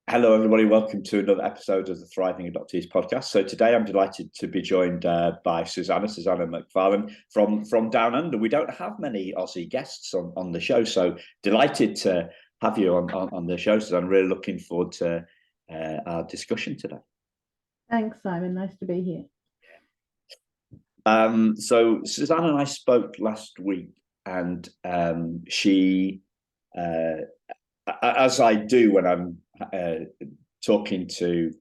Hello, everybody. Welcome to another episode of the Thriving Adoptees podcast. So today I'm delighted to be joined by Susannah McFarlane from Down Under. We don't have many Aussie guests on the show, so delighted to have you on the show. So I'm really looking forward to our discussion today. Thanks, Simon. Nice to be here. So Susannah and I spoke last week, and she, as I do when I'm talking to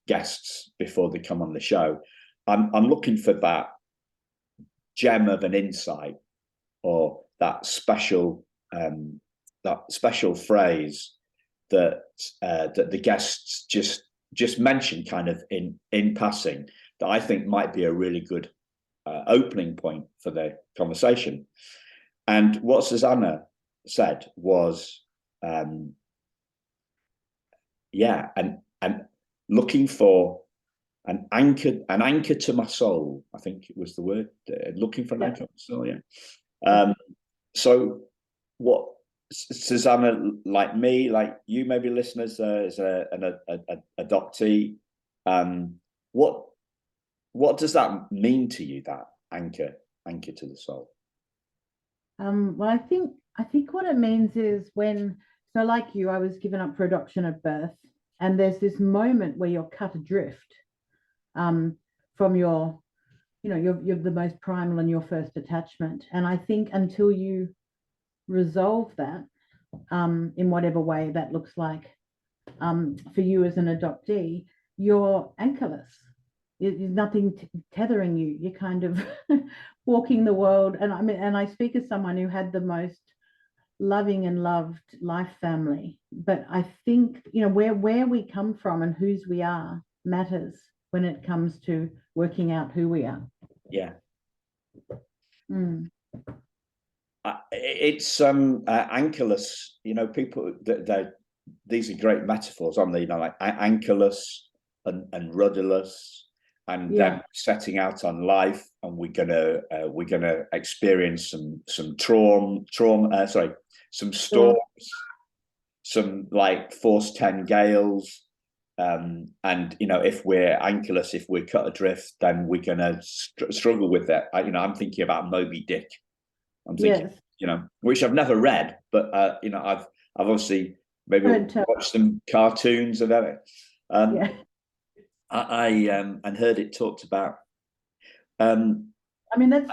guests before they come on the show, I'm looking for that gem of an insight or that special phrase that the guests just mention kind of in passing, that I think might be a really good opening point for the conversation. And what Susannah said was, and looking for an anchor to my soul. I think it was the word, looking for an anchor to my soul. Yeah. So what Susannah, like me, like you, maybe listeners, is an adoptee. What does that mean to you, that anchor to the soul? Well, I think what it means is so like you, I was given up for adoption at birth, and there's this moment where you're cut adrift from you're the most primal and your first attachment. And I think until you resolve that, in whatever way that looks like, for you as an adoptee, you're anchorless. There's nothing tethering you. You're kind of walking the world. And I speak as someone who had the most loving and loved life family. But I think, where we come from and whose we are matters when it comes to working out who we are. Yeah. It's anchorless. People these are great metaphors, aren't they? Like anchorless and rudderless. And then setting out on life, and we're gonna experience some storms, some like force 10 gales, and if we're anchorless, if we're cut adrift, then we're gonna struggle with that. I'm thinking about Moby Dick. I'm thinking, which I've never read, but I've obviously maybe watched some cartoons and everything. I and heard it talked about. That's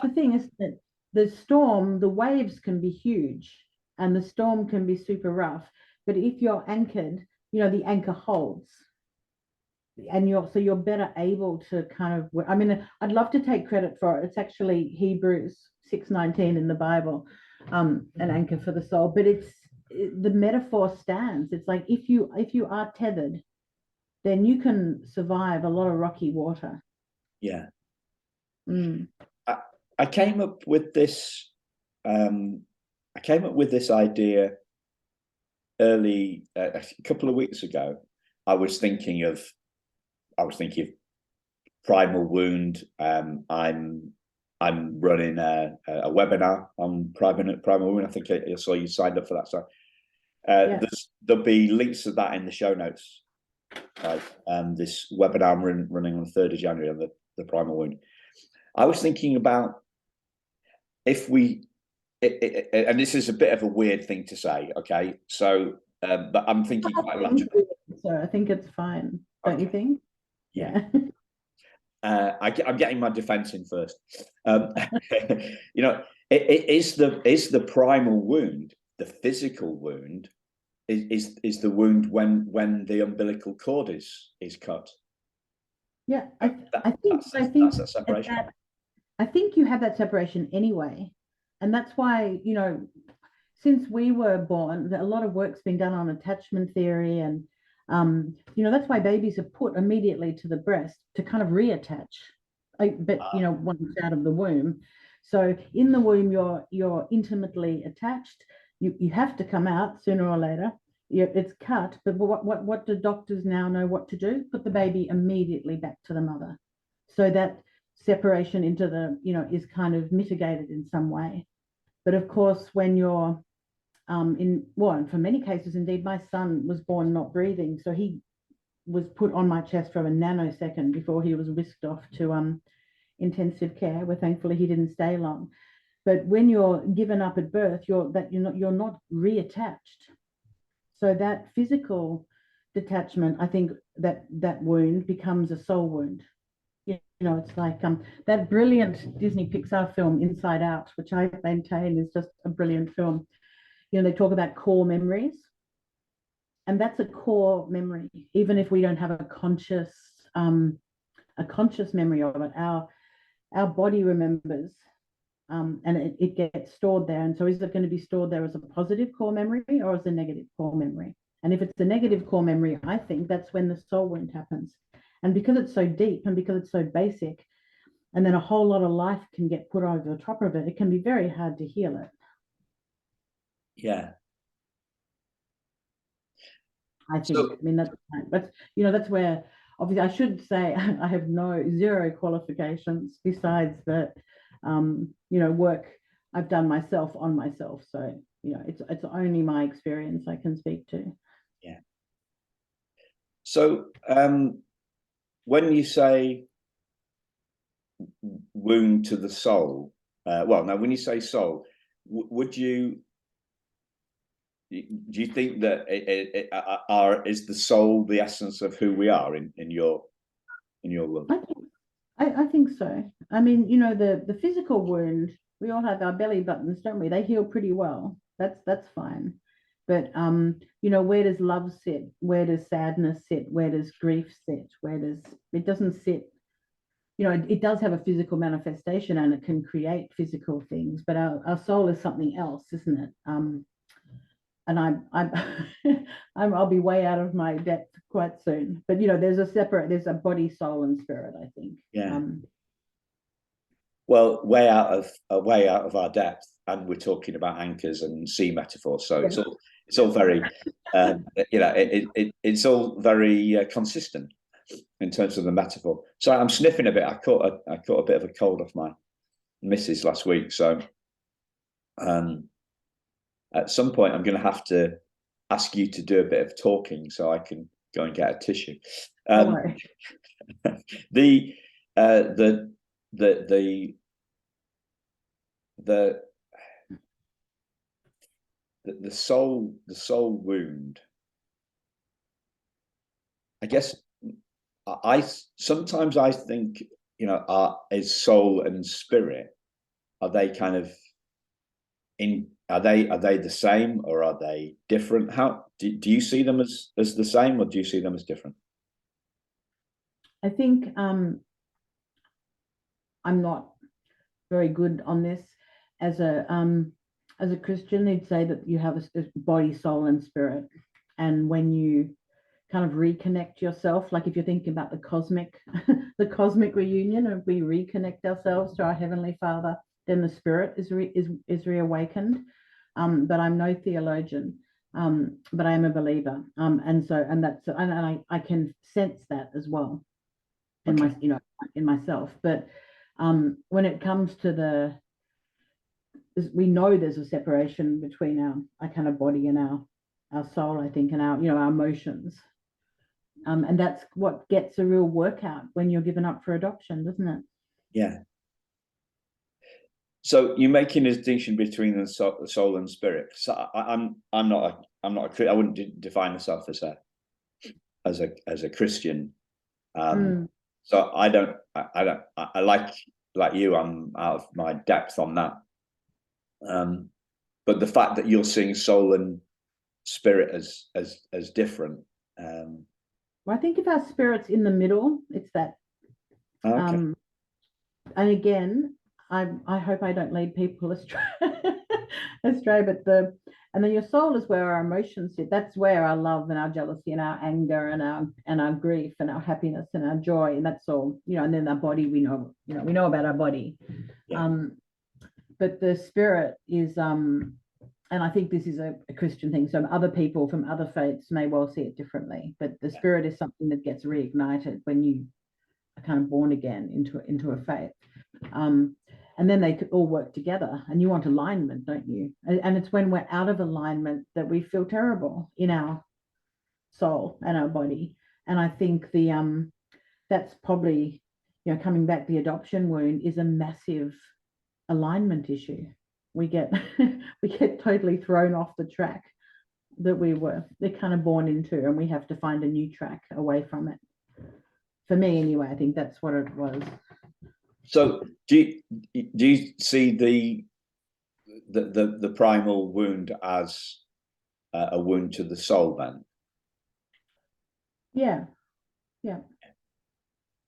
the thing, isn't it? The storm, the waves can be huge, and the storm can be super rough. But if you're anchored, the anchor holds, and you're better able to kind of. I'd love to take credit for it. It's actually Hebrews 6:19 in the Bible, an anchor for the soul. But the metaphor stands. It's like if you are tethered, then you can survive a lot of rocky water. Yeah. I came up with this. I came up with this idea early a couple of weeks ago. I was thinking of primal wound. I'm running a webinar on primal wound. I think I saw you signed up for that. So there'll be links to that in the show notes. This webinar I'm running on the 3rd of January on the primal wound. I was thinking about if we, and this is a bit of a weird thing to say, okay? So, but I'm thinking quite logically. So I think it's fine, don't you think? Yeah. I'm getting my defense in first. Is the primal wound, the physical wound, is the wound when the umbilical cord is cut? Yeah, I think that's that separation. I think you have that separation anyway, and that's why since we were born, a lot of work's been done on attachment theory, and that's why babies are put immediately to the breast to kind of reattach, once out of the womb. So in the womb, you're intimately attached. You have to come out sooner or later. It's cut, but what do doctors now know what to do? Put the baby immediately back to the mother, so that separation is kind of mitigated in some way. But of course, when you're and for many cases, indeed, my son was born not breathing, so he was put on my chest for a nanosecond before he was whisked off to intensive care, where thankfully he didn't stay long. But when you're given up at birth, you're not reattached. So that physical detachment, I think that wound becomes a soul wound. It's like that brilliant Disney Pixar film Inside Out, which I maintain is just a brilliant film. They talk about core memories, and that's a core memory, even if we don't have a conscious memory of it. Our body remembers, and it gets stored there. And so is it going to be stored there as a positive core memory or as a negative core memory? And if it's a negative core memory, I think that's when the soul wound happens. And because it's so deep and because it's so basic, and then a whole lot of life can get put over the top of it, it can be very hard to heal it. Yeah. I think, that's where, obviously, I should say I have zero qualifications besides that, work I've done myself on myself. So, it's only my experience I can speak to. Yeah. So, when you say wound to the soul, when you say soul, do you think that is the soul the essence of who we are in your world? I think so. I mean, the physical wound, we all have our belly buttons, don't we? They heal pretty well. That's fine. But where does love sit? Where does sadness sit? Where does grief sit? It doesn't sit? It does have a physical manifestation and it can create physical things, but our soul is something else, isn't it? And I'll be way out of my depth quite soon. But there's a body, soul, and spirit, I think. Yeah. Well, way out of our depth, and we're talking about anchors and sea metaphors. So yeah. It's all very, it's all very consistent in terms of the metaphor. So I'm sniffing a bit. I caught a bit of a cold off my missus last week. So, at some point, I'm going to have to ask you to do a bit of talking so I can go and get a tissue. The soul wound. I guess sometimes I think, is soul and spirit, are they kind of are they the same or are they different? How do you see them as the same, or do you see them as different? I think I'm not very good on this. As a Christian, they'd say that you have a body, soul, and spirit. And when you kind of reconnect yourself, like if you're thinking about the cosmic reunion, if we reconnect ourselves to our Heavenly Father, then the spirit is reawakened. But I'm no theologian, but I am a believer, and I can sense that as well in in myself. But when it comes to we know there's a separation between our kind of body and our soul, I think, and our emotions, and that's what gets a real workout when you're given up for adoption, doesn't it? Yeah. So you're making a distinction between the soul and spirit. So I'm not I wouldn't define myself as a Christian. So I like you, I'm out of my depth on that. But the fact that you're seeing soul and spirit as different. Well, I think if our spirit's in the middle, it's that. Okay. And again, I hope I don't lead people astray. But and then your soul is where our emotions sit. That's where our love and our jealousy and our anger and our grief and our happiness and our joy, and that's all, and then our body, we know about our body. Yeah. But the spirit is and I think this is a Christian thing. So other people from other faiths may well see it differently, but the spirit is something that gets reignited when you are kind of born again into a faith. and then they could all work together, and you want alignment, don't you? And it's when we're out of alignment that we feel terrible in our soul and our body. And I think that's probably, coming back, the adoption wound is a massive alignment issue. We get we get totally thrown off the track that they're kind of born into, and we have to find a new track away from it. For me anyway, I think that's what it was. So do you see the primal wound as a wound to the soul then? Yeah.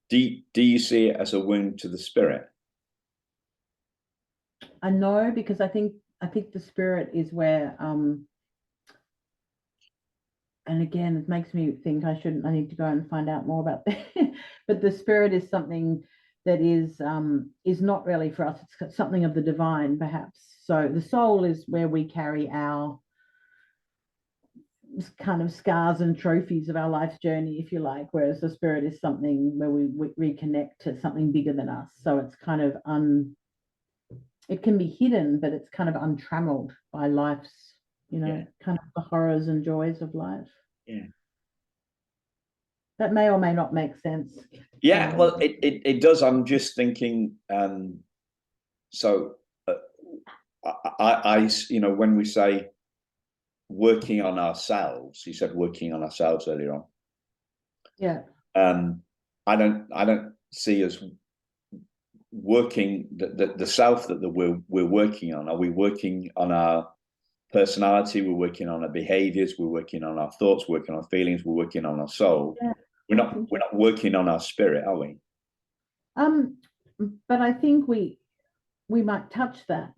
Do you see it as a wound to the spirit? I know, because I think the spirit is where and again, it makes me think I need to go and find out more about that. But the spirit is something that is not really for us. It's something of the divine, perhaps. So the soul is where we carry our kind of scars and trophies of our life's journey, if you like, whereas the spirit is something where we reconnect to something bigger than us. So it's kind of it can be hidden, but it's kind of untrammeled by life's, kind of the horrors and joys of life. Yeah. That may or may not make sense. Yeah, well, it does. I'm just thinking, so I when we say working on ourselves, you said working on ourselves earlier on. Yeah. I don't see us working the self that we're working on. Are we working on our personality? We're working on our behaviors. We're working on our thoughts. We're working on our feelings. We're working on our soul. Yeah. We're not working on our spirit, are we? But I think we might touch that.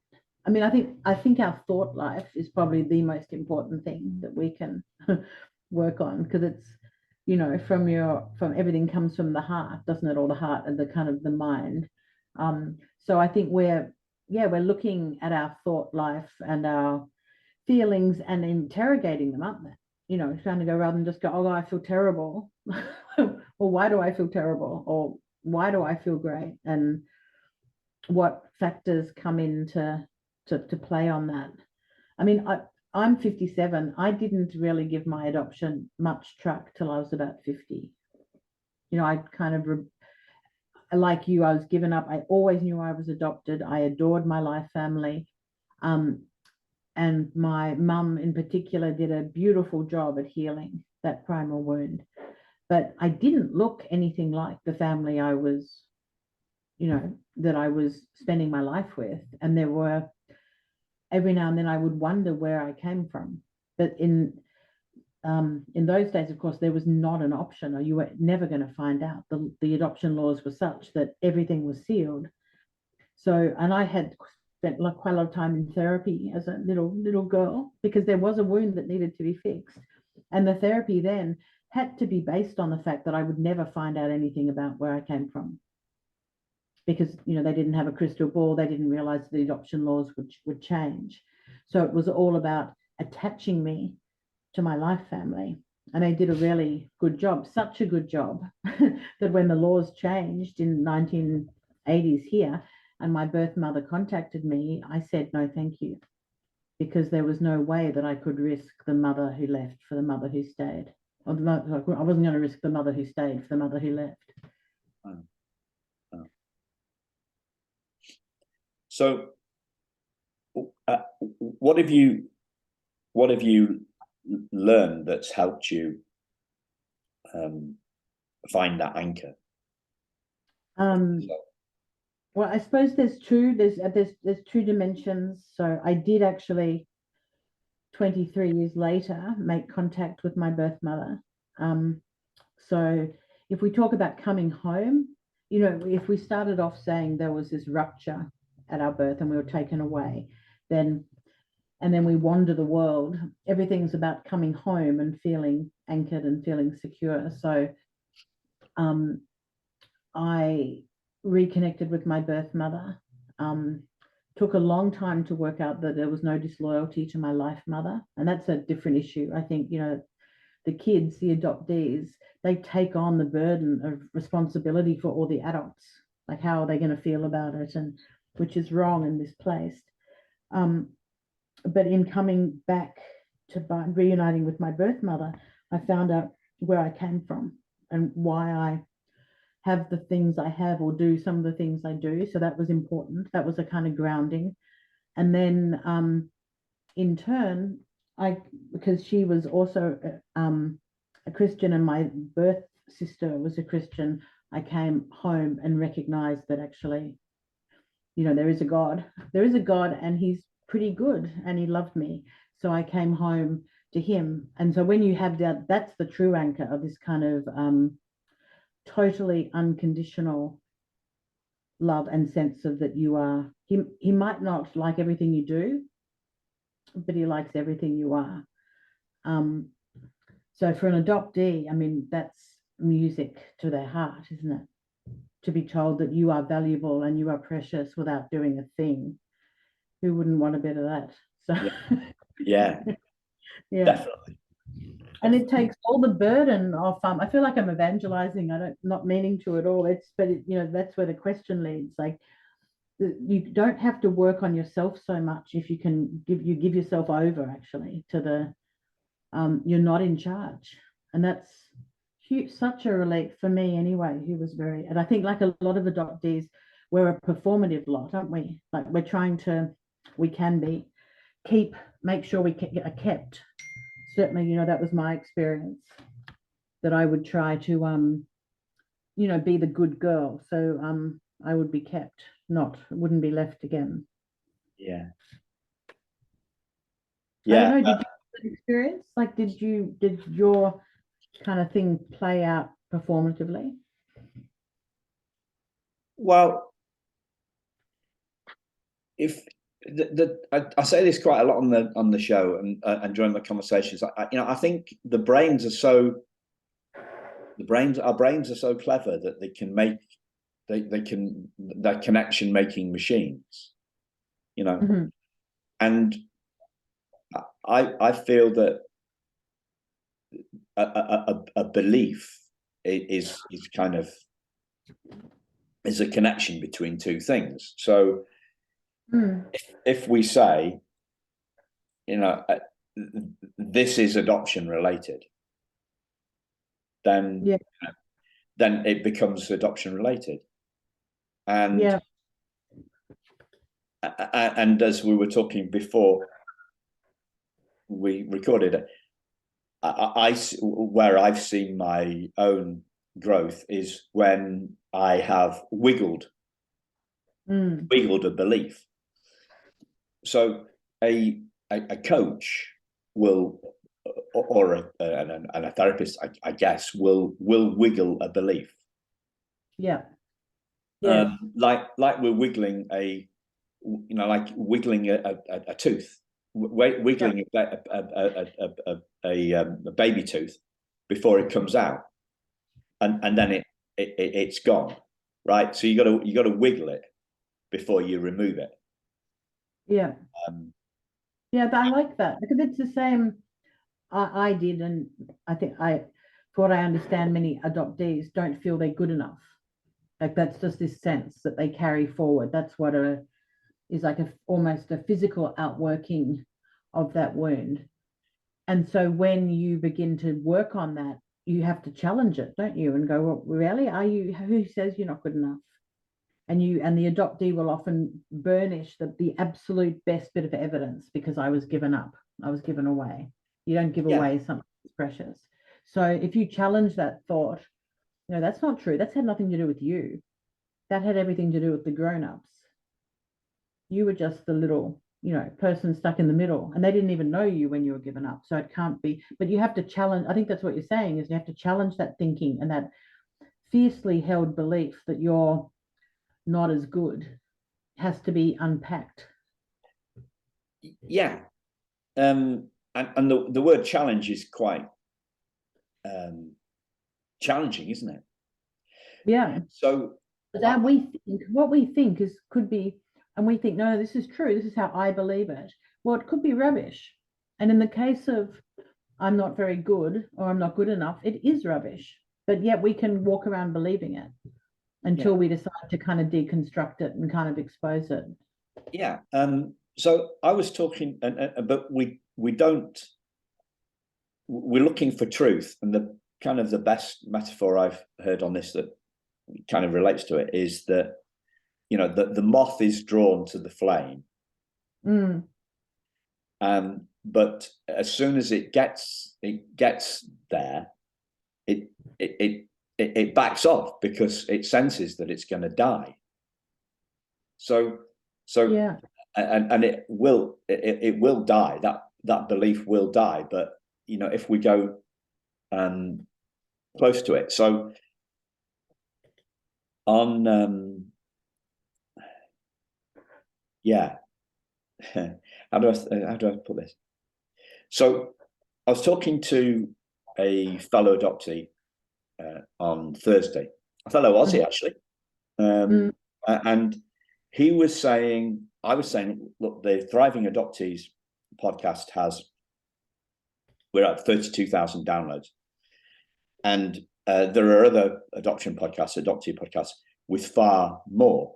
I mean, I think our thought life is probably the most important thing that we can work on, because it's, from everything comes from the heart, doesn't it? Or the heart and the kind of the mind. So I think we're looking at our thought life and our feelings and interrogating them, aren't they? Trying to go, rather than just go, oh, I feel terrible, or why do I feel terrible, or why do I feel great, and what factors come into to play on that. I mean, I'm 57. I didn't really give my adoption much truck till I was about 50. I kind of like you, I was given up. I always knew I was adopted. I adored my life family. And my mum in particular did a beautiful job at healing that primal wound. But I didn't look anything like the family I was, that I was spending my life with. And there were, every now and then I would wonder where I came from. But in those days, of course, there was not an option, or you were never going to find out. The adoption laws were such that everything was sealed. So, and I had spent quite a lot of time in therapy as a little girl, because there was a wound that needed to be fixed. And the therapy then had to be based on the fact that I would never find out anything about where I came from, because they didn't have a crystal ball. They didn't realize the adoption laws would change. So it was all about attaching me to my life family, and they did a really good job, such a good job that when the laws changed in 1980s here, and my birth mother contacted me, I said no thank you, because there was no way that I could risk the mother who left for the mother who stayed. Or I wasn't going to risk the mother who stayed for the mother who left. So, what have you learned that's helped you find that anchor? Well, I suppose there's two dimensions. So I did actually, 23 years later, make contact with my birth mother. So if we talk about coming home, if we started off saying there was this rupture at our birth and we were taken away, and then we wander the world, everything's about coming home and feeling anchored and feeling secure. So I reconnected with my birth mother. Took a long time to work out that there was no disloyalty to my life mother, and that's a different issue. I think the kids, the adoptees, they take on the burden of responsibility for all the adults. Like, how are they going to feel about it? And which is wrong and misplaced. But in coming back to reuniting with my birth mother, I found out where I came from and why I have the things I have or do some of the things I do. So that was important. That was a kind of grounding. And then in turn, because she was also a Christian and my birth sister was a Christian, I came home and recognized that actually, there is a God. There is a God, and he's pretty good, and he loved me. So I came home to him. And so when you have that, that's the true anchor of this kind of totally unconditional love and sense of that you are, he might not like everything you do, but he likes everything you are. So for an adoptee, I mean, that's music to their heart, isn't it? To be told that you are valuable and you are precious without doing a thing. Who wouldn't want a bit of that? So yeah, yeah, definitely. And it takes all the burden off. I feel like I'm evangelizing. Not meaning to at all. But that's where the question leads. Like, you don't have to work on yourself so much if you can give yourself over actually to the you're not in charge, and that's huge, such a relief for me anyway. And I think like a lot of adoptees, we're a performative lot, aren't we? Like we can make sure we are kept. Certainly, that was my experience, that I would try to be the good girl. So I would be kept, wouldn't be left again. Yeah. I don't know, did you have that experience? Like, did your kind of thing play out performatively? Well, if I say this quite a lot on the show and during the conversations, I think our brains are so clever that they can make they're connection making machines, Mm-hmm. and I feel that a belief is kind of is a connection between two things. So if we say, this is adoption related, then it becomes adoption related. And and as we were talking before we recorded it, where I've seen my own growth is when I have wiggled a belief. So a coach will, or a therapist, I guess, will wiggle a belief. Yeah. Like we're wiggling like wiggling a tooth, wiggling a baby tooth before it comes out, and then it's gone, right? So you got to wiggle it before you remove it. Yeah. But I like that because it's the same. I did, and I think for what I understand, many adoptees don't feel they're good enough. Like that's just this sense that they carry forward. That's what is like almost a physical outworking of that wound. And so when you begin to work on that, you have to challenge it, don't you? And go, well, really, are you? Who says you're not good enough? And the adoptee will often burnish the absolute best bit of evidence because I was given up. I was given away. You don't give away something that's precious. So if you challenge that thought, that's not true. That's had nothing to do with you. That had everything to do with the grown-ups. You were just the little, person stuck in the middle, and they didn't even know you when you were given up. So it can't be, but you have to challenge. I think that's what you're saying, is you have to challenge that thinking and that fiercely held belief that you're not as good has to be unpacked. Yeah. And the word challenge is quite challenging, isn't it? Yeah. So that what we think could be, and we think, no, this is true. This is how I believe it. Well, it could be rubbish. And in the case of I'm not very good or I'm not good enough, it is rubbish. But yet we can walk around believing it. until we decide to kind of deconstruct it and kind of expose it. Yeah. So I was talking, but we don't. We're looking for truth, and the best metaphor I've heard on this that kind of relates to it is that, the moth is drawn to the flame. But as soon as it gets there, it backs off because it senses that it's going to die. So yeah. And it will die. That belief will die. But if we go close to it, so on yeah. How do I put this? So I was talking to a fellow adoptee on Thursday, a fellow Aussie actually, and he was saying, I was saying, look, the Thriving Adoptees podcast we're at 32,000 downloads, and there are other adoption podcasts, adoptee podcasts with far more,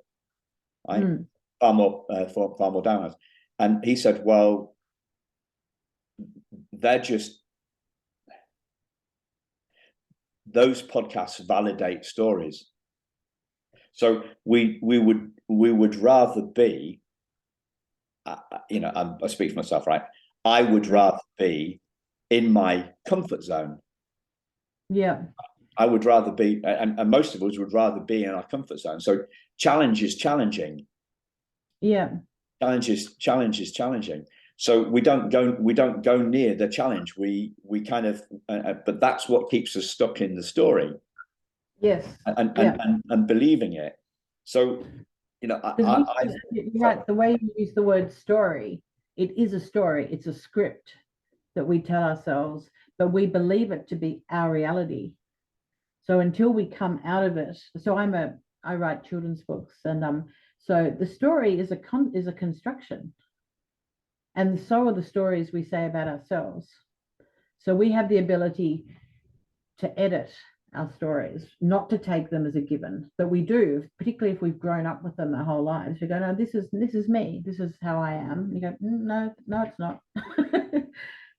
right? Far more downloads. And he said, well, those podcasts validate stories. So we would rather be, I speak for myself, right? I would rather be in my comfort zone. Yeah. I would rather be, and most of us would rather be in our comfort zone. So challenge is challenging. Yeah. Challenge is challenging. So we don't go near the challenge. We kind of, but that's what keeps us stuck in the story. Yes. And believing it. So, you're right. The way you use the word story, it is a story. It's a script that we tell ourselves, but we believe it to be our reality. So until we come out of it, so I write children's books, and so the story is a construction, and so are the stories we say about ourselves. So we have the ability to edit our stories, not to take them as a given, but we do, particularly if we've grown up with them our whole lives. We go, no, this is me. This is how I am. And you go, no, it's not.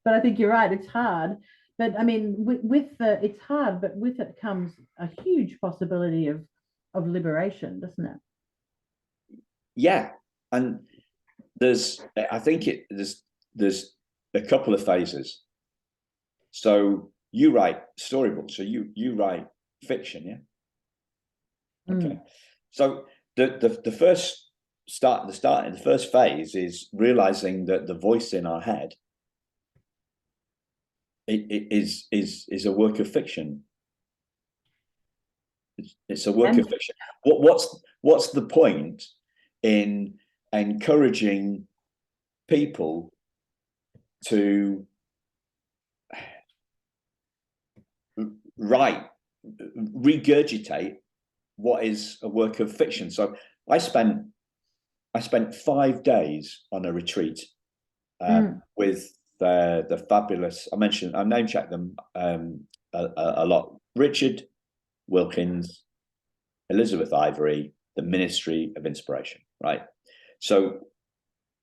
But I think you're right. It's hard. But I mean, it's hard, but with it comes a huge possibility of liberation, doesn't it? Yeah, and there's a couple of phases. So you write storybooks, so you write fiction, yeah. Okay. So the first phase is realizing that the voice in our head is a work of fiction. It's a work of fiction. What's the point in encouraging people to regurgitate what is a work of fiction? So I spent 5 days on a retreat with the fabulous, I name checked them a lot, Richard Wilkins, Elizabeth Ivory, the Ministry of Inspiration, right? So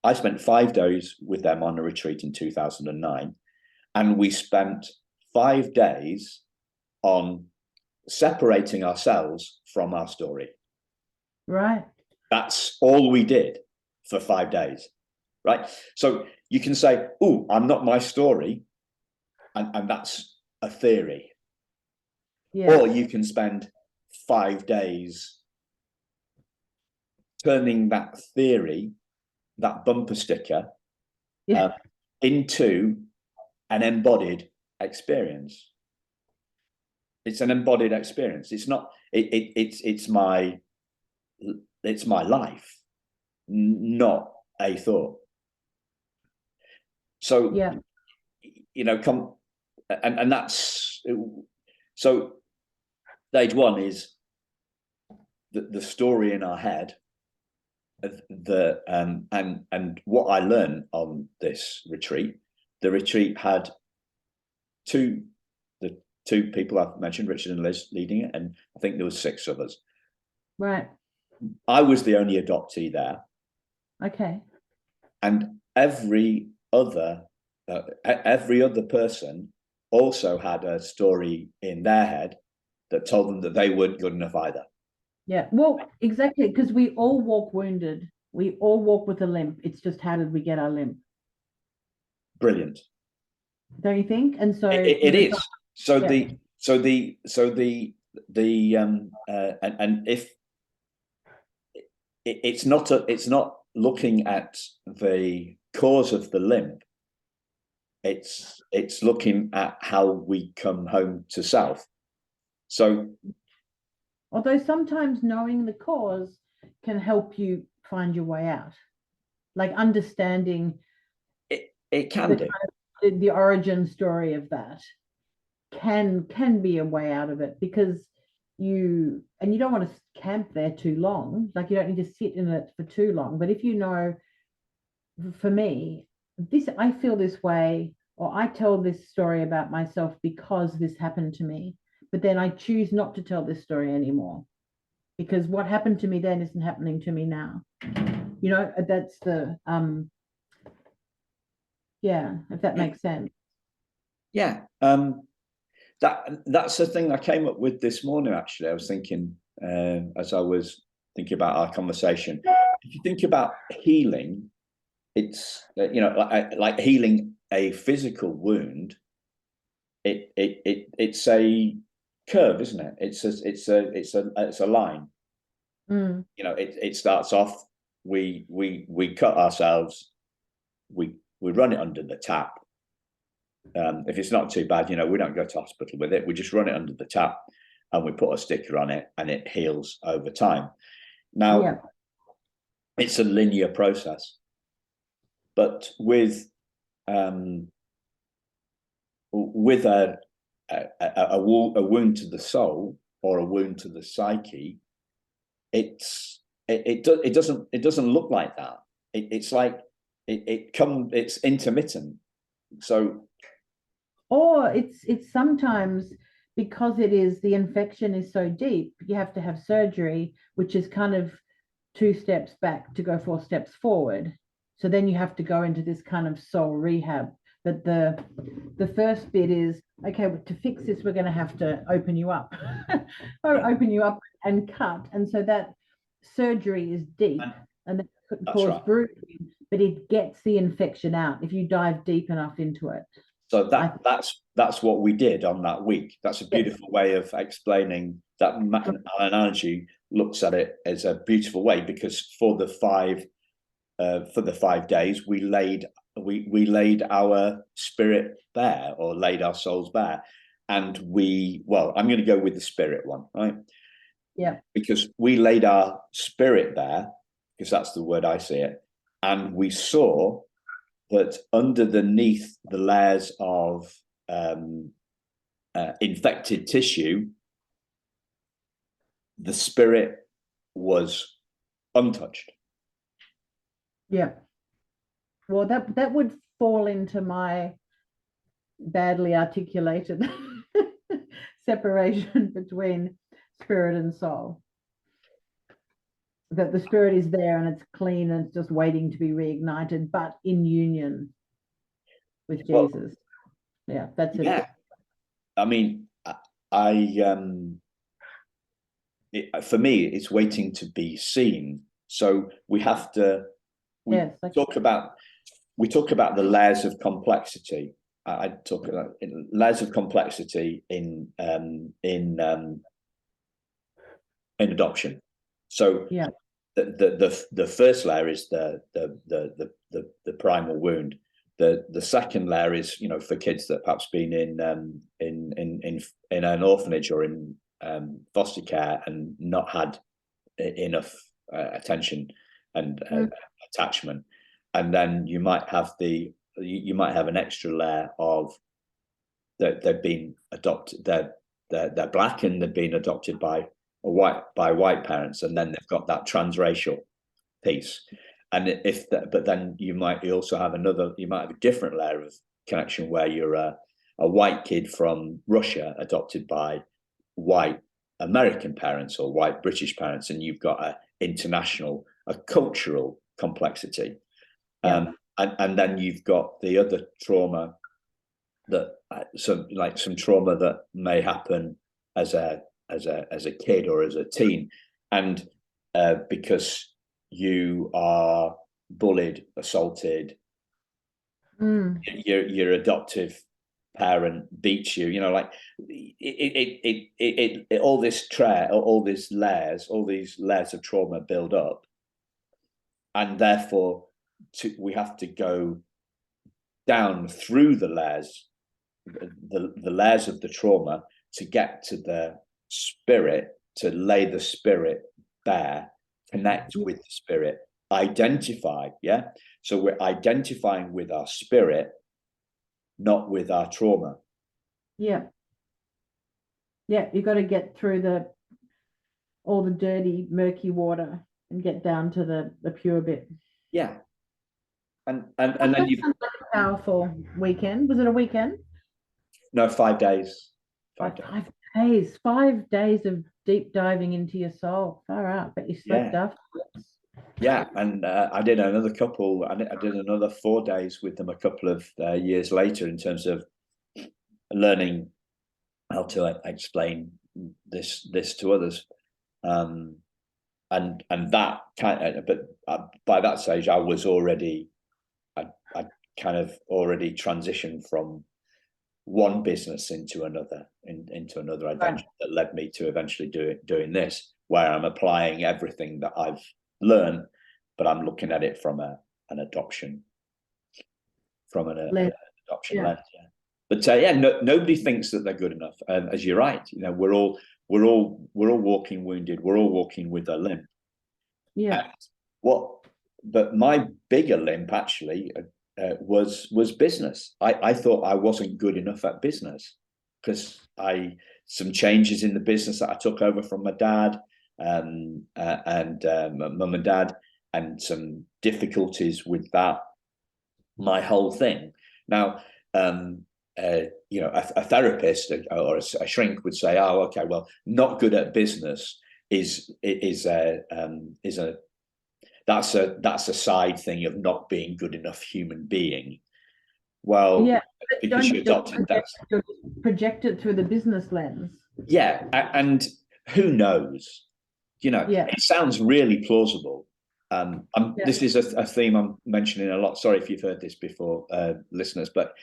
I spent 5 days with them on a retreat in 2009, and we spent 5 days on separating ourselves from our story. Right. That's all we did for 5 days, right? So you can say, oh, I'm not my story, and that's a theory. Yeah. Or you can spend 5 days turning that theory, that bumper sticker, into an embodied experience. It's an embodied experience. It's not. It's my life, not a thought. So yeah, and that's so. Stage one is the story in our head. And what I learned on this retreat, the retreat had the two people I've mentioned, Richard and Liz, leading it, and I think there was 6 others. Right. I was the only adoptee there. Okay. And every other person also had a story in their head that told them that they weren't good enough either. Yeah. Well, exactly, because we all walk wounded. We all walk with a limp. It's just how did we get our limp? Brilliant. Don't you think? And so it is. So yeah. and if it's not looking at the cause of the limp, it's looking at how we come home to self. So Although sometimes knowing the cause can help you find your way out, like understanding it can do. The origin story of that can be a way out of it, because you don't want to camp there too long. Like, you don't need to sit in it for too long. But if you know, for me, I feel this way, or I tell this story about myself because this happened to me, but then I choose not to tell this story anymore, because what happened to me then isn't happening to me now. That's the yeah, if that makes sense. Yeah. That's the thing I came up with this morning. Actually, I was thinking, as I was thinking about our conversation, if you think about healing, it's like healing a physical wound. It's a curve, isn't it? It's a line. It starts off. We cut ourselves. We run it under the tap. If it's not too bad, we don't go to hospital with it. We just run it under the tap and we put a sticker on it, and it heals over time. Now, it's a linear process, but with a wound to the soul or a wound to the psyche, it doesn't look like that. It's like it's intermittent. So, or it's sometimes, because the infection is so deep, you have to have surgery, which is kind of 2 steps back to go 4 steps forward. So then you have to go into this kind of soul rehab. But the first bit is, okay, to fix this, we're going to have to open you up, or open you up and cut. And so that surgery is deep, and that could cause bruising, but it gets the infection out if you dive deep enough into it. So that's what we did on that week. That's a beautiful way of explaining that. Analogy looks at it as a beautiful way, because for the 5 days we laid our spirit bare, or laid our souls bare, and I'm going to go with the spirit one, right? Yeah. Because we laid our spirit bare, because that's the word I see it, and we saw that underneath the layers of infected tissue, the spirit was untouched. Yeah. Well, that would fall into my badly articulated separation between spirit and soul. That the spirit is there and it's clean and it's just waiting to be reignited, but in union with Jesus. Yeah, that's it. Yeah. I mean, for me, it's waiting to be seen. So we have to. We talk about the layers of complexity. I talk about layers of complexity in adoption. So the first layer is the primal wound. The second layer is, for kids that perhaps been in an orphanage or in foster care and not had enough attention and attachment, and then you might have an extra layer of that they've been adopted. They're black and they've been adopted by white parents, and then they've got that transracial piece. And but then you might also have a different layer of connection where you're a white kid from Russia adopted by white American parents or white British parents, and you've got a cultural complexity. And then you've got the other trauma that some trauma that may happen as a kid or as a teen, and because you are bullied, assaulted, your adoptive parent beats you, like all these layers of trauma build up, and therefore we have to go down through the layers of the trauma to get to the spirit, to lay the spirit bare, connect with the spirit, identify. So we're identifying with our spirit, not with our trauma. You've got to get through all the dirty, murky water and get down to the pure bit. And then you've like a powerful weekend. Was it a weekend? No, 5 days. 5 days. 5 days of deep diving into your soul. Far out, but you slept afterwards. And I did another 4 days with them a couple of years later, in terms of learning how to explain this to others. And that but by that stage I was already, I kind of already transitioned from one business into another adventure that led me to eventually doing this, where I'm applying everything that I've learned, but I'm looking at it from an adoption lens. But nobody thinks that they're good enough. As you're right, we're all walking wounded. We're all walking with a limp. But my bigger limp actually was business. I thought I wasn't good enough at business, because some changes in the business that I took over from my dad and mum and dad, and some difficulties with that. My whole thing. Now, a therapist or a shrink would say, "Oh, okay, well, not good at business is that's a side thing of not being good enough human being." Well, because you adopted that, project it through the business lens. And who knows? It sounds really plausible. This is a theme I'm mentioning a lot. Sorry if you've heard this before, listeners, but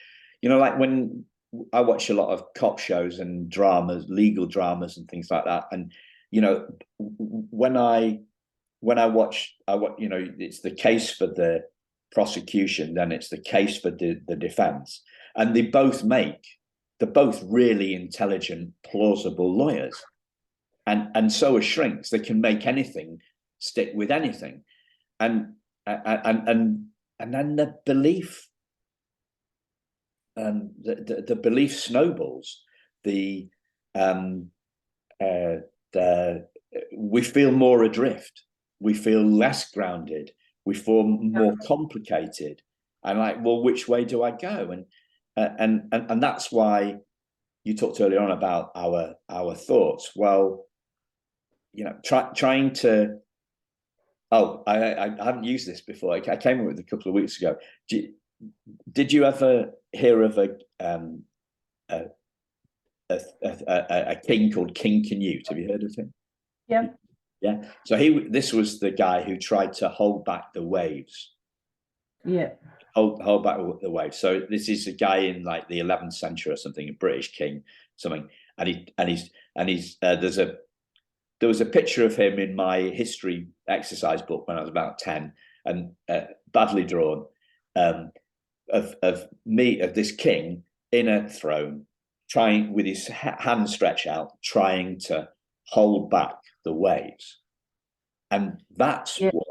like when I watch a lot of cop shows and dramas, legal dramas and things like that, and when I watch, it's the case for the prosecution, then it's the case for the defense, and they're both really intelligent, plausible lawyers, and so are shrinks. They can make anything stick with anything, and then the belief, the belief snowballs. We feel more adrift. We feel less grounded. We feel more complicated, and like, well, which way do I go? And that's why you talked earlier on about our thoughts. Well, trying to. Oh, I haven't used this before. I came up with it a couple of weeks ago. Did you ever hear of a king called King Canute? Have you heard of him? Yeah. So this was the guy who tried to hold back the waves. Hold back the waves. So this is a guy in like the 11th century or something, a British king, something, and he's there was a picture of him in my history exercise book when I was about 10, and badly drawn, of this king in a throne, trying with his hand stretched out, trying to hold back the waves. And that's what,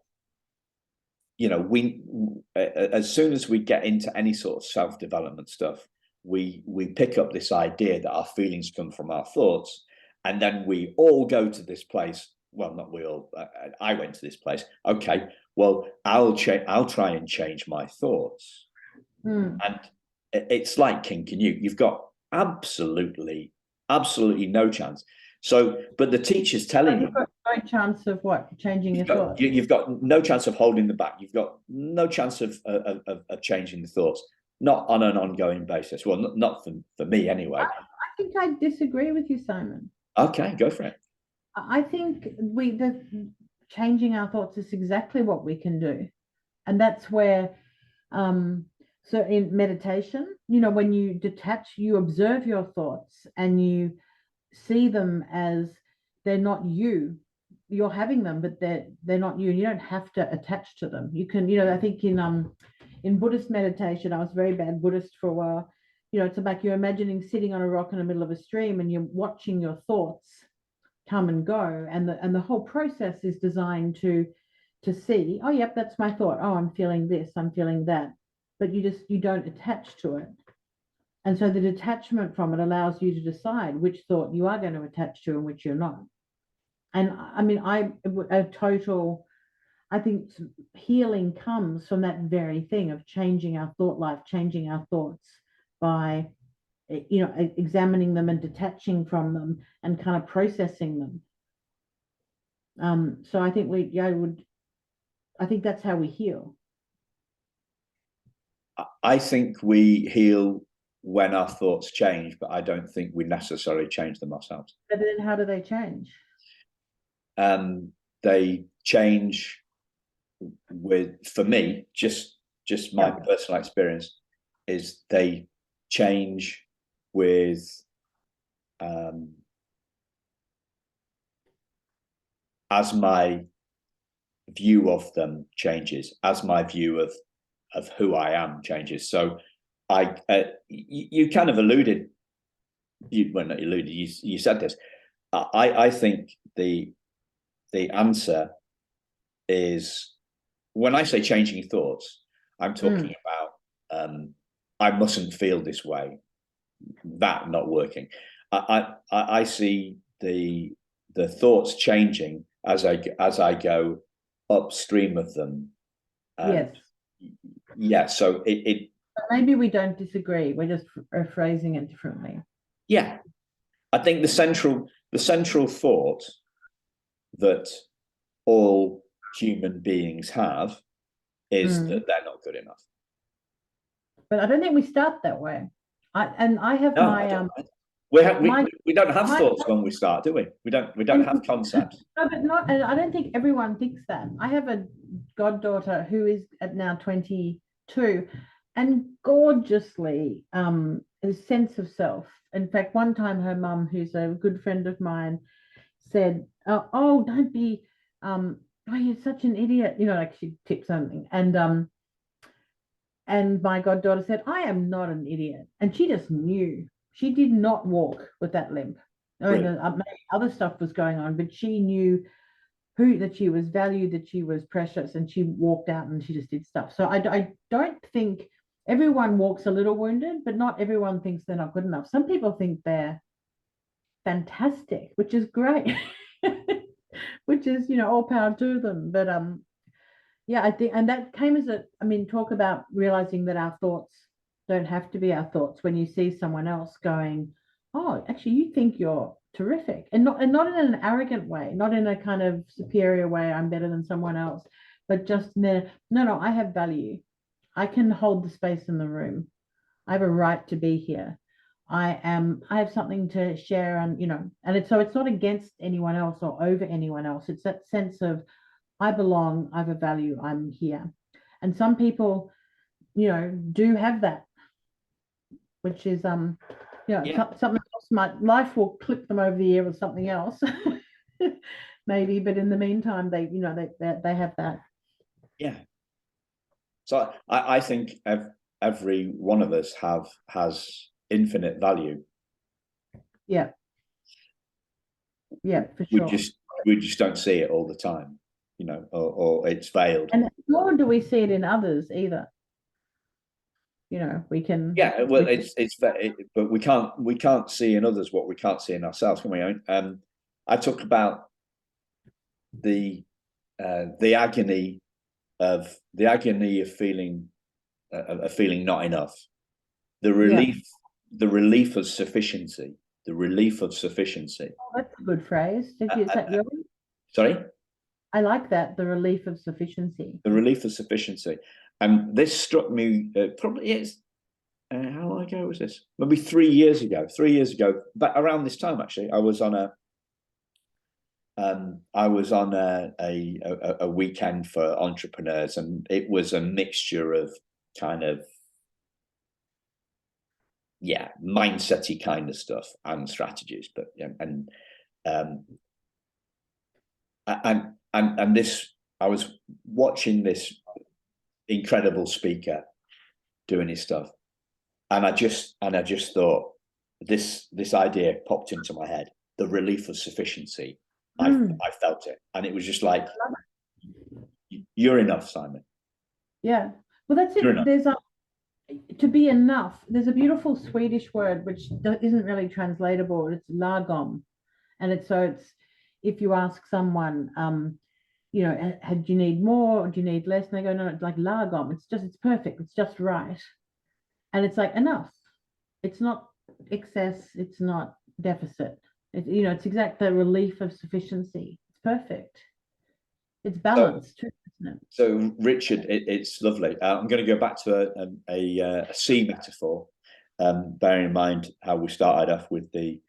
we as soon as we get into any sort of self-development stuff, we pick up this idea that our feelings come from our thoughts, and then we all go to this place. Well, not we all. I went to this place. Okay, well, I'll try and change my thoughts. And it's like King Canute. You've got absolutely no chance. So, but the teacher's telling you've got no chance of what changing your thoughts. You've got no chance of holding them back. You've got no chance of changing the thoughts, not on an ongoing basis. Well, not for me anyway. I think I disagree with you, Simon. Okay, go for it. I think changing our thoughts is exactly what we can do, and that's where. So in meditation, when you detach, you observe your thoughts and you see them as they're not you. You're having them, but they're not you. You don't have to attach to them. You can, I think in Buddhist meditation, I was very bad Buddhist for a while. It's like you're imagining sitting on a rock in the middle of a stream and you're watching your thoughts come and go, and the whole process is designed to see, oh yep, that's my thought, oh I'm feeling this, I'm feeling that, but you don't attach to it. And so the detachment from it allows you to decide which thought you are going to attach to and which you're not. And I mean, I think healing comes from that very thing of changing our thought life, changing our thoughts by examining them and detaching from them and kind of processing them. So I think I think that's how we heal. I think we heal when our thoughts change, but I don't think we necessarily change them ourselves. But then how do they change? They change for me, just my personal experience is they change with as my view of them changes, as my view of who I am changes. So you kind of alluded, you said this. I think the answer is, when I say changing thoughts, I'm talking about I mustn't feel this way, that not working. I see the thoughts changing as I go upstream of them. Yes. Yeah. So it maybe we don't disagree. We're just phrasing it differently. Yeah, I think the central thought that all human beings have is that they're not good enough. But I don't think we start that way. I have we don't have thoughts when we start, do we? We don't have concepts. No, but not. And I don't think everyone thinks that. I have a goddaughter who is now 22, and gorgeously a sense of self. In fact, one time her mum, who's a good friend of mine, said, "Oh, don't be, oh, you're such an idiot," like she tipped something, and my goddaughter said, "I am not an idiot," and she just knew. She did not walk with that limp. I mean, maybe other stuff was going on, but she knew that she was valued, that she was precious, and she walked out and she just did stuff. So I don't think everyone walks a little wounded, but not everyone thinks they're not good enough. Some people think they're fantastic, which is great, which is, all power to them. But yeah, I think, and that came as talk about realizing that our thoughts don't have to be our thoughts. When you see someone else going, "Oh, actually, you think you're terrific," and not in an arrogant way, not in a kind of superior way, I'm better than someone else, but just no, I have value. I can hold the space in the room. I have a right to be here. I have something to share, and and it's not against anyone else or over anyone else. It's that sense of I belong, I have a value, I'm here. And some people, do have that, which is something else. Life will clip them over the ear with something else, maybe. But in the meantime, they have that. Yeah. So I think every one of us has infinite value. Yeah. Yeah, for sure. We just don't see it all the time, or it's veiled. And nor do we see it in others either. We can. Yeah, well, but we can't see in others what we can't see in ourselves, can we? I talk about the agony of feeling not enough, the relief of sufficiency, the relief of sufficiency. Oh, that's a good phrase. Is that yours? Sorry? I like that, the relief of sufficiency. The relief of sufficiency. And this struck me, probably it's, how long ago was this? Maybe 3 years ago. 3 years ago, but around this time, actually, I was on a weekend for entrepreneurs, and it was a mixture of kind of, mindset-y kind of stuff and strategies. But and this, I was watching this incredible speaker doing his stuff, and I just thought, this idea popped into my head: the relief of sufficiency. I felt it, and it was just like, you're enough, Simon. Yeah, well, that's it. There's to be enough. There's a beautiful Swedish word which isn't really translatable. It's lagom, and it's if you ask someone, do you need more or do you need less, and they go, no, it's like lagom. It's perfect. It's just right, and it's like enough. It's not excess. It's not deficit. It's exactly the relief of sufficiency. It's perfect. It's balanced too, isn't it? So, Richard, it's lovely. I'm going to go back to a sea metaphor, bearing in mind how we started off with the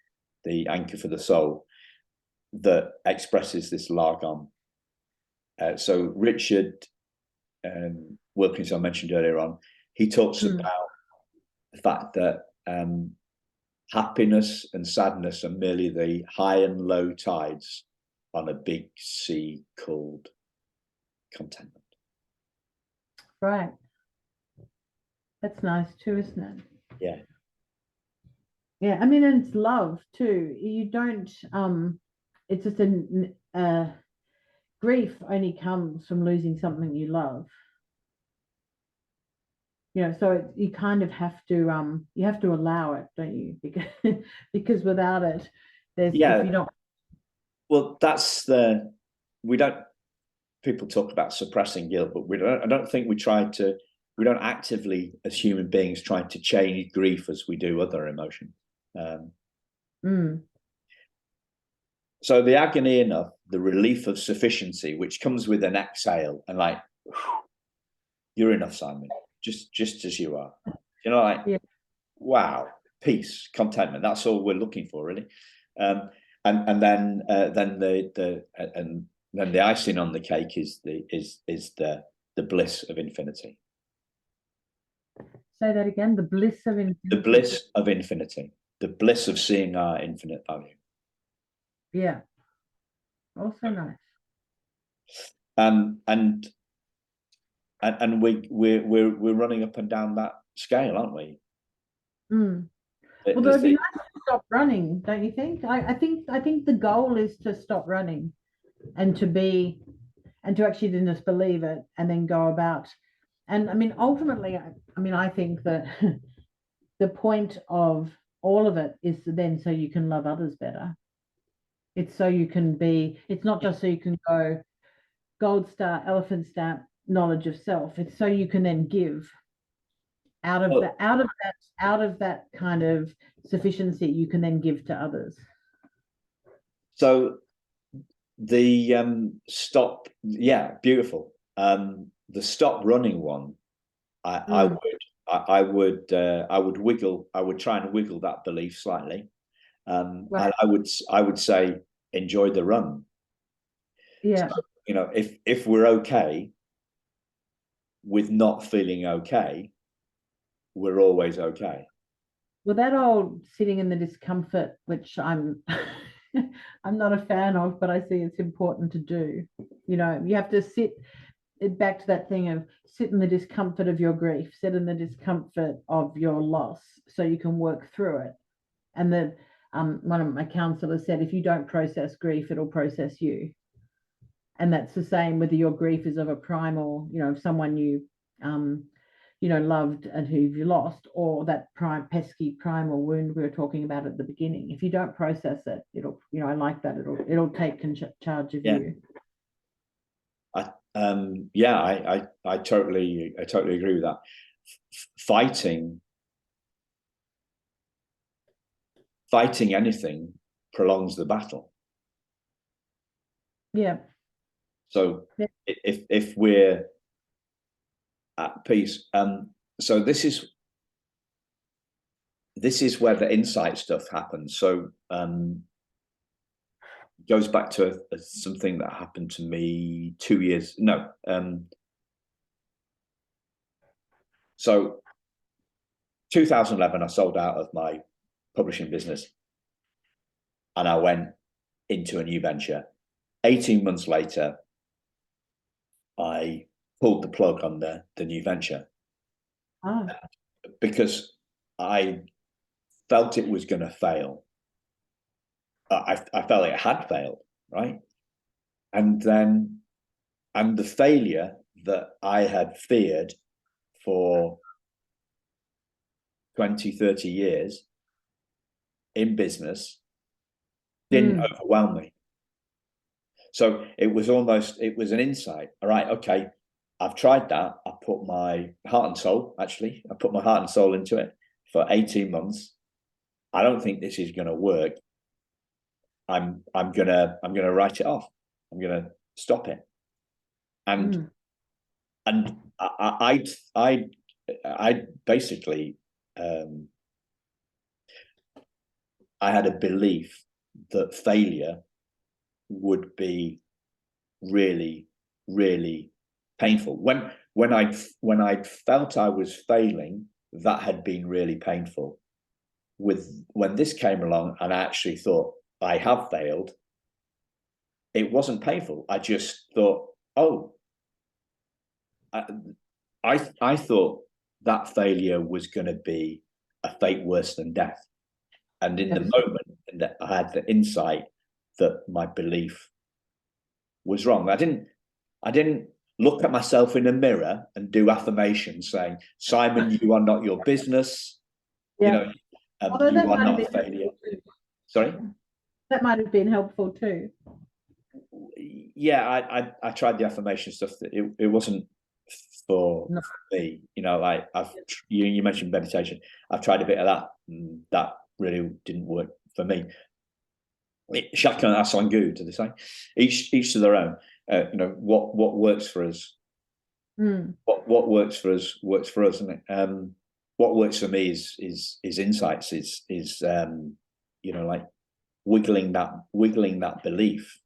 anchor for the soul that expresses this lagom. So, Richard Wilkinson, I mentioned earlier on, he talks about the fact that happiness and sadness are merely the high and low tides on a big sea called contentment. Right. That's nice too, isn't it? Yeah. Yeah, I mean, and it's love too. You don't, it's just grief only comes from losing something you love. So you kind of have to, you have to allow it, don't you? Because without it, if you don't. Well, people talk about suppressing guilt, but I don't think we don't actively, as human beings, try to change grief as we do other emotions. So the agony enough, the relief of sufficiency, which comes with an exhale, and like, you're enough, Simon, just as you are. Wow, peace, contentment. That's all we're looking for, really. And then the icing on the cake is the bliss of infinity. Say that again. The bliss of infinity. The bliss of infinity. The bliss of seeing our infinite value. Yeah. Also nice. And we're running up and down that scale, aren't we? Well, it would be nice to stop running, don't you think? I think the goal is to stop running and to actually just believe it and then go about. And I mean, ultimately, I think that the point of all of it is then so you can love others better. It's so you can it's not just so you can go gold star, elephant stamp, knowledge of self. It's so you can then give out of that kind of sufficiency, you can then give to others. So the beautiful. The stop running one, I would try and wiggle that belief slightly. Right. And I would say, enjoy the run. Yeah. So, if we're okay with not feeling okay, we're always okay. Well, that old sitting in the discomfort, which I'm not a fan of, but I see it's important to do. You have to sit back to that thing of sit in the discomfort of your grief, sit in the discomfort of your loss so you can work through it. And then one of my counselors said, if you don't process grief, it'll process you. And that's the same whether your grief is of a primal, of someone you loved and who you lost, or that pesky primal wound we were talking about at the beginning. If you don't process it, it'll, I like that, it'll take charge of you. I totally agree with that. Fighting fighting anything prolongs the battle. Yeah. So if we're at peace, so this is where the insight stuff happens. So goes back to something that happened to me 2 years. No, so 2011, I sold out of my publishing business, and I went into a new venture. 18 months later, I pulled the plug on the new venture because I felt it was going to fail. I felt it had failed, right? And the failure that I had feared for 20, 30 years in business didn't overwhelm me. So it was an insight. All right, okay, I've tried that. I put my heart and soul into it for 18 months. I don't think this is going to work. I'm gonna write it off. I'm gonna stop it. And I basically I had a belief that failure would be really, really painful. When I felt I was failing, that had been really painful. When this came along and I actually thought I have failed, it wasn't painful. I just thought, oh, I thought that failure was going to be a fate worse than death. And in the moment, I had the insight that my belief was wrong. I didn't look at myself in a mirror and do affirmations saying, Simon, you are not your business. Yeah. You are not a failure. Sorry? That might have been helpful too. Yeah, I tried the affirmation stuff. It wasn't for me. Like you mentioned meditation. I've tried a bit of that. And that really didn't work for me. Chacun a son goût, do they say? Each to their own. What works for us. What works for us works for us, isn't it? What works for me is insights. Is like wiggling that belief.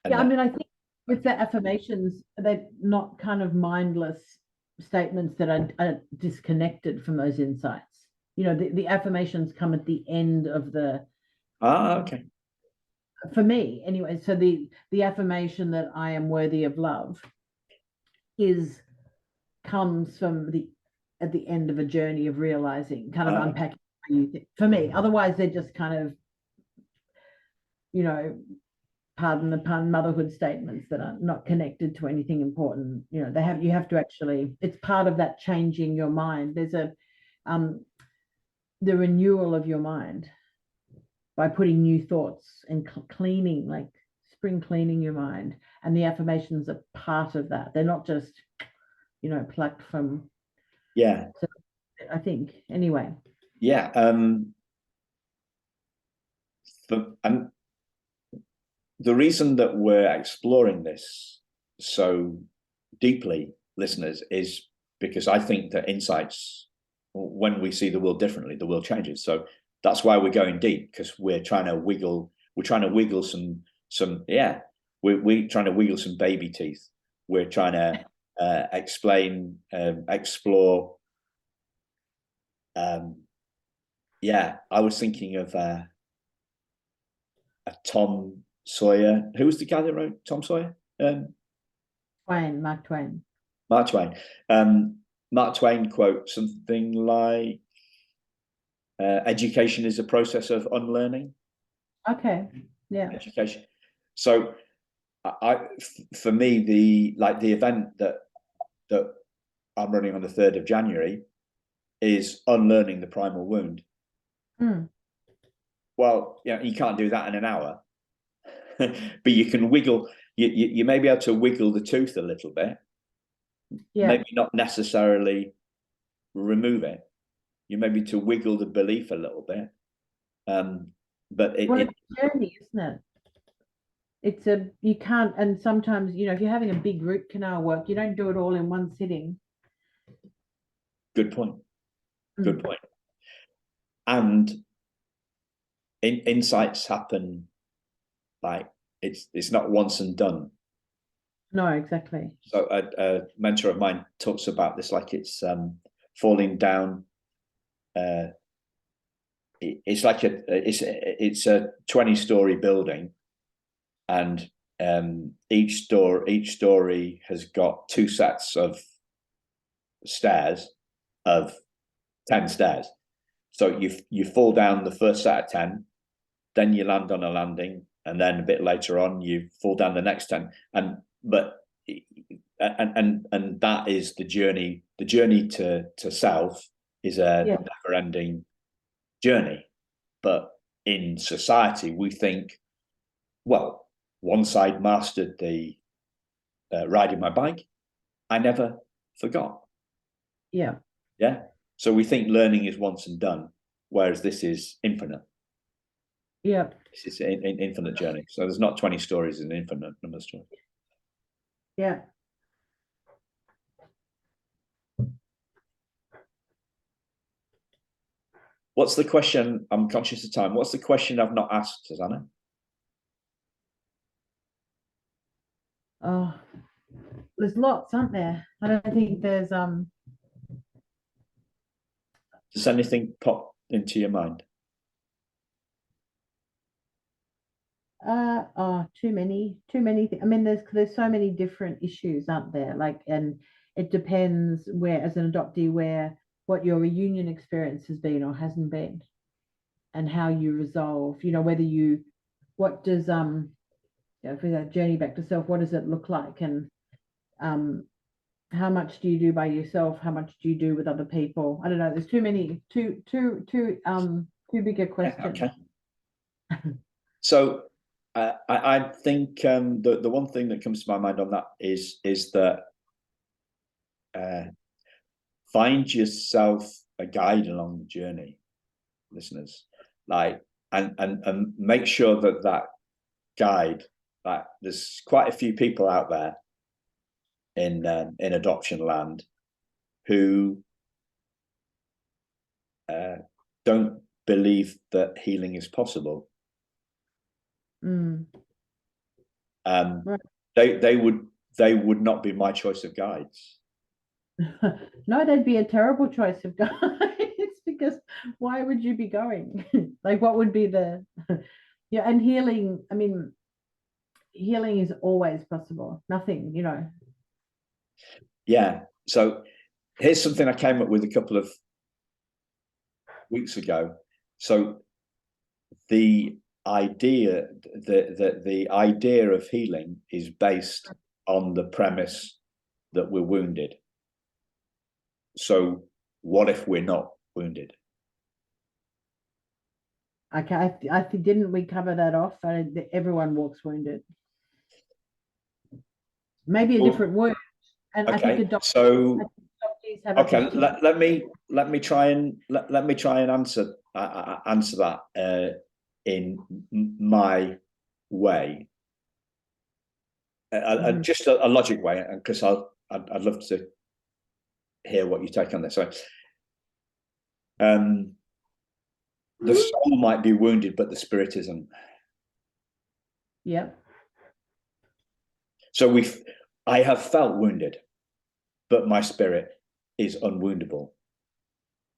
Yeah, I mean, I think with the affirmations, they're not kind of mindless statements that are disconnected from those insights. The affirmations come at the end of the. Okay. For me, anyway. So the affirmation that I am worthy of love comes from at the end of a journey of realizing, kind of unpacking how you think. For me, otherwise they're just kind of, pardon the pun, motherhood statements that are not connected to anything important. You have to actually, it's part of that changing your mind. There's the renewal of your mind by putting new thoughts and cleaning, like spring cleaning your mind. And the affirmations are part of that. They're not just, plucked from. Yeah. So I think, anyway. Yeah. And the reason that we're exploring this so deeply, listeners, is because I think that insights, when we see the world differently, the world changes. So that's why we're going deep, because we're trying to wiggle some we're trying to wiggle some baby teeth. We're trying to explore. I was thinking of a Tom Sawyer. Who was the guy that wrote Tom Sawyer? Mark Twain. Mark Twain. Mark Twain quote something like, education is a process of unlearning. Okay. Yeah. Education. So for me, the event that I'm running on the 3rd of January is unlearning the primal wound. Well, you can't do that in an hour, but you can wiggle. You may be able to wiggle the tooth a little bit. Yeah. Maybe not necessarily remove it. You maybe to wiggle the belief a little bit. But it's a journey, isn't it? You can't, and sometimes, if you're having a big root canal work, you don't do it all in one sitting. Good point. Good point. And insights happen, like it's not once and done. No, exactly. So a mentor of mine talks about this like it's falling down. It's like it's a 20-story building, and each story has got 2 sets of stairs of 10 stairs. So you fall down the first set of 10, then you land on a landing, and then a bit later on you fall down the next 10. And that is the journey. The journey to self is a never-ending journey. But in society, we think, well, once I'd mastered the riding my bike, I never forgot. Yeah. Yeah. So we think learning is once and done, whereas this is infinite. Yeah. This is an infinite journey. So there's not 20 stories, an infinite number of stories. Yeah. What's the question? I'm conscious of time. What's the question I've not asked, Susannah? Oh, there's lots, aren't there? I don't think there's Does anything pop into your mind? Too many. I mean, there's so many different issues, aren't there? Like, and it depends where, as an adoptee, what your reunion experience has been or hasn't been, and how you resolve. What does for that journey back to self, what does it look like, and how much do you do by yourself? How much do you do with other people? I don't know. There's too big a question. Okay. So I think the one thing that comes to my mind on that is that find yourself a guide along the journey, listeners. Like, and make sure that guide. Like, there's quite a few people out there in adoption land who don't believe that healing is possible. Right. They would not be my choice of guides. No, they'd be a terrible choice of guides, because why would you be going? Like, what would be the and healing? I mean, healing is always possible. Nothing, Yeah. So here's something I came up with a couple of weeks ago. So the idea the idea of healing is based on the premise that we're wounded. So what if we're not wounded? Okay, I think, didn't we cover that off? Everyone walks wounded. Maybe a different word. And okay, I think so okay, let me try and answer that in my way, just a logic way, because I'd love to hear what you take on this. So, the soul might be wounded, but the spirit isn't. Yeah. So I have felt wounded, but my spirit is unwoundable.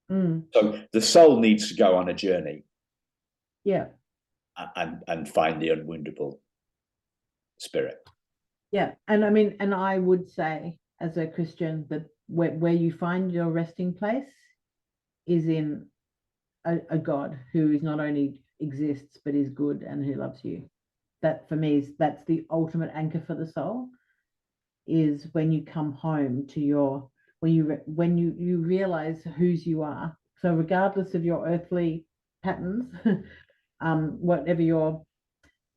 So the soul needs to go on a journey. Yeah. And find the unwoundable spirit. Yeah. And I mean, and I would say, as a Christian, that where you find your resting place is in a God who is not only exists, but is good and who loves you. That, for me, that's the ultimate anchor for the soul, is when you come home to when you realize whose you are. So regardless of your earthly patterns, whatever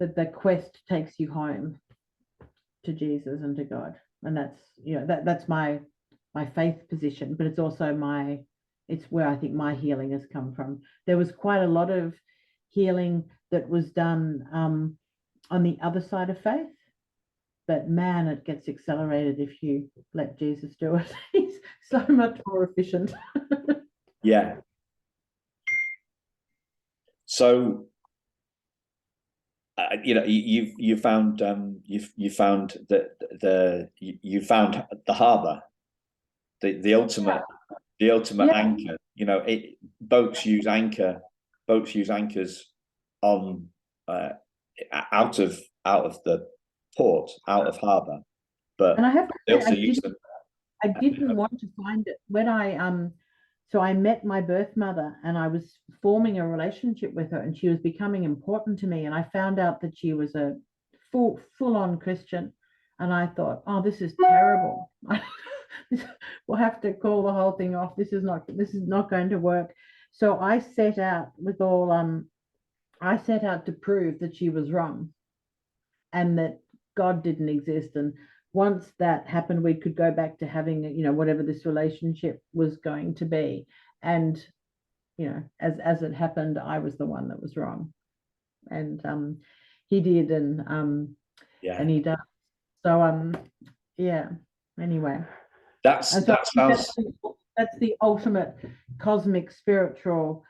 the quest takes you home to Jesus and to God. And that's my faith position, but it's also it's where I think my healing has come from. There was quite a lot of healing that was done on the other side of faith. But man, it gets accelerated if you let Jesus do it. He's so much more efficient. Yeah. So, you found the harbour, the ultimate anchor. Boats use anchors on out of the port, out of harbour, but and I have to they say, also use them. I didn't want to find it when so I met my birth mother and I was forming a relationship with her, and she was becoming important to me, and I found out that she was a full-on Christian, and I thought, oh, this is terrible. We'll have to call the whole thing off. This is not going to work. So I set out to prove that she was wrong and that God didn't exist. And once that happened, we could go back to having, whatever this relationship was going to be. And, as it happened, I was the one that was wrong. And he did, and he does. So yeah. Anyway. That's the ultimate cosmic spiritual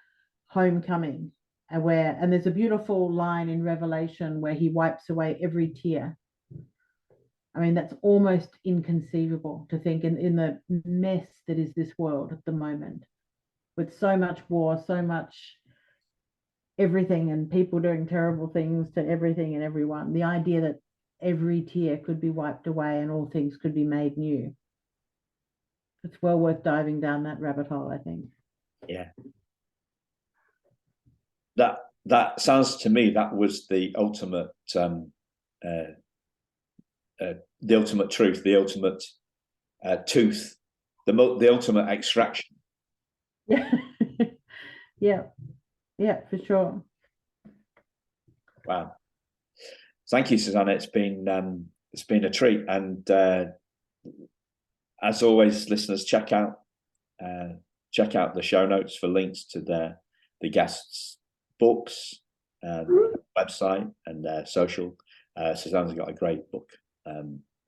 homecoming, and there's a beautiful line in Revelation where he wipes away every tear. I mean, that's almost inconceivable to think in the mess that is this world at the moment, with so much war, so much everything, and people doing terrible things to everything and everyone. The idea that every tear could be wiped away and all things could be made new. It's well worth diving down that rabbit hole, I think. Yeah. That sounds to me that was the ultimate truth, the ultimate tooth, the ultimate extraction. Yeah. yeah, for sure. Wow. Thank you, Susannah. It's been a treat, and as always, listeners, check out the show notes for links to the guests' books, website, and their social. Susannah's got a great book,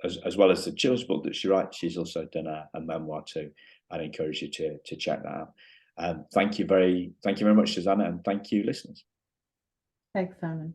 as well as the children's book that she writes. She's also done a memoir too. I'd encourage you to check that out. Thank you very much, Susannah, and thank you, listeners. Thanks, Simon.